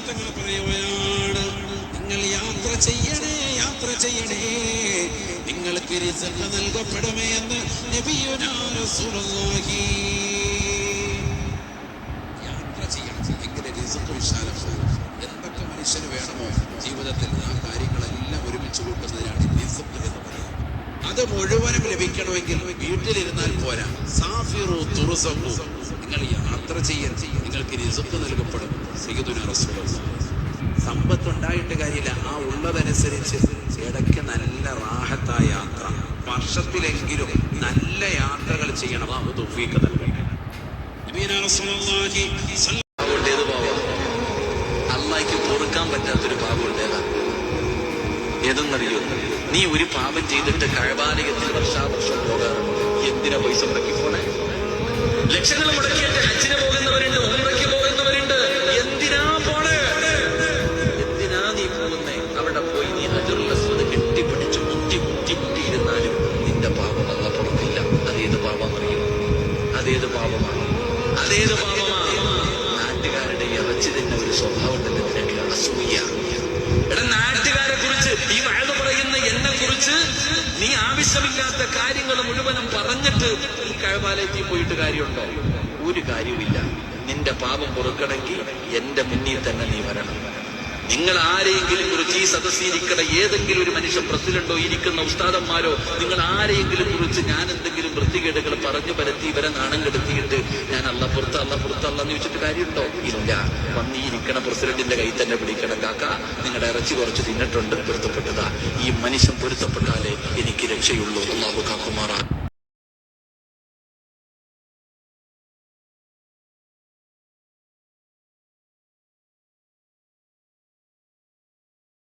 തങ്ങൾ പറയുകയാണ്, നിങ്ങൾ യാത്ര ചെയ്യണേ, നിങ്ങൾക്ക് റിസ്ക് നൽകപ്പെടുമേ എന്ന് നബിയുനാ റസൂലുള്ളാഹി. യാത്ര ചെയ്യണം, എങ്കിൽ റിസ്ക് വിശാലമാകും. എന്തൊക്കെ മനുഷ്യന് വേണമോ ജീവിതത്തിൽ, ആ കാര്യങ്ങളെല്ലാം ഒരുമിച്ച് കൂട്ടുന്നതിനാണ് റിസ്ക് എന്ന് പറയുന്നത്. അത് മുഴുവനും ലഭിക്കണമെങ്കിൽ വീട്ടിലിരുന്നാൽ പോരാ. സാഫിറു തുർസഖു, നിങ്ങൾ യാത്ര നിങ്ങൾക്ക് റിസ്ക് നൽകപ്പെടും. സയ്യിദുനാ റസൂലുള്ളാഹി. സമ്പത്തുണ്ടായിട്ട് കാര്യമില്ല, ആ ഉള്ളതനുസരിച്ച് ഇടയ്ക്ക് നല്ല റാഹത്തായ യാത്ര, വർഷത്തിലെങ്കിലും നല്ല യാത്രകൾ ചെയ്യണം. അല്ലാഹു തൗഫീഖ് നൽകട്ടെ. നബിയുനാ റസൂലുള്ളാഹി അല്ലാഹുവിന് പൊറുക്കാൻ പറ്റാത്തൊരു പാപമുണ്ടേതാ? ഏതെന്നറിയോ? നീ ഒരു പാപം ചെയ്തിട്ട് കഅബാലയത്തിൽ വർഷാവർഷം പോകാറുണ്ട്. എന്തിനാ പൈസ മുടക്കി പോണേ? ലക്ഷങ്ങൾ മുടക്കിയിട്ട് ഹജ്ജിന് പോകുന്നവരുണ്ട്, ഉംറയ്ക്ക് പോകുന്നവരുണ്ട്. എന്തിനാ പോണേ? എന്തിനാ നീ പോകുന്നേ? അവിടെ പോയി നീ ഹജറുൽ അസ്വദ് കെട്ടിപ്പിടിച്ച് മുട്ടിയിരുന്നാലും നിന്റെ പാപം അല്ലാഹു പൊറുക്കില്ല. അതേത് പാപമറിയും? അതേത് പാപമാണ്? നാട്ടുകാരുടെ ഇറച്ചി തന്നെ ഒരു സ്വഭാവം ഉണ്ടല്ലോ നിനക്ക്, അസൂയ. എടാ, നാട്ടുകാരെ കുറിച്ച്, ഈ വഅദ് പറയുന്ന എന്നെ കുറിച്ച് നീ ആവശ്യമില്ലാത്ത കാര്യങ്ങൾ മുഴുവനും പറഞ്ഞിട്ട് ഈ കഅബാലയത്തിൽ പോയിട്ട് കാര്യമുണ്ടോ? ഒരു കാര്യവുമില്ല. നിന്റെ പാപം പൊറുക്കണമെങ്കിൽ എന്റെ മുന്നിൽ തന്നെ നീ വരണം. നിങ്ങൾ ആരെയെങ്കിലും കുറിച്ച്, ഈ സദസ്സിരിക്കുന്ന ഏതെങ്കിലും ഒരു മനുഷ്യൻ, പ്രസിഡന്റോ ഇരിക്കുന്ന ഉസ്താദന്മാരോ, നിങ്ങൾ ആരെയെങ്കിലും കുറിച്ച് ഞാൻ എന്തെങ്കിലും വൃത്തികേടുകൾ പറഞ്ഞു പരത്തി ഇവരെ നാണം കെടുത്തിയിട്ട് ഞാൻ അല്ലാഹു പുറത്തല്ലെന്ന് ചോദിച്ചിട്ട് കാര്യമുണ്ടോ? ഇല്ല. വന്നിരിക്കണ പ്രസിഡന്റിന്റെ കൈ തന്നെ പിടിക്കണം. കാക്ക, നിങ്ങളുടെ ഇറച്ചി കുറച്ച് തിന്നിട്ടുണ്ട്, പൊരുത്തപ്പെട്ടതാ. ഈ മനുഷ്യൻ പൊരുത്തപ്പെട്ടാലേ എനിക്ക് രക്ഷയുള്ളൂ. അല്ലാഹു കാക്കുമാറാ.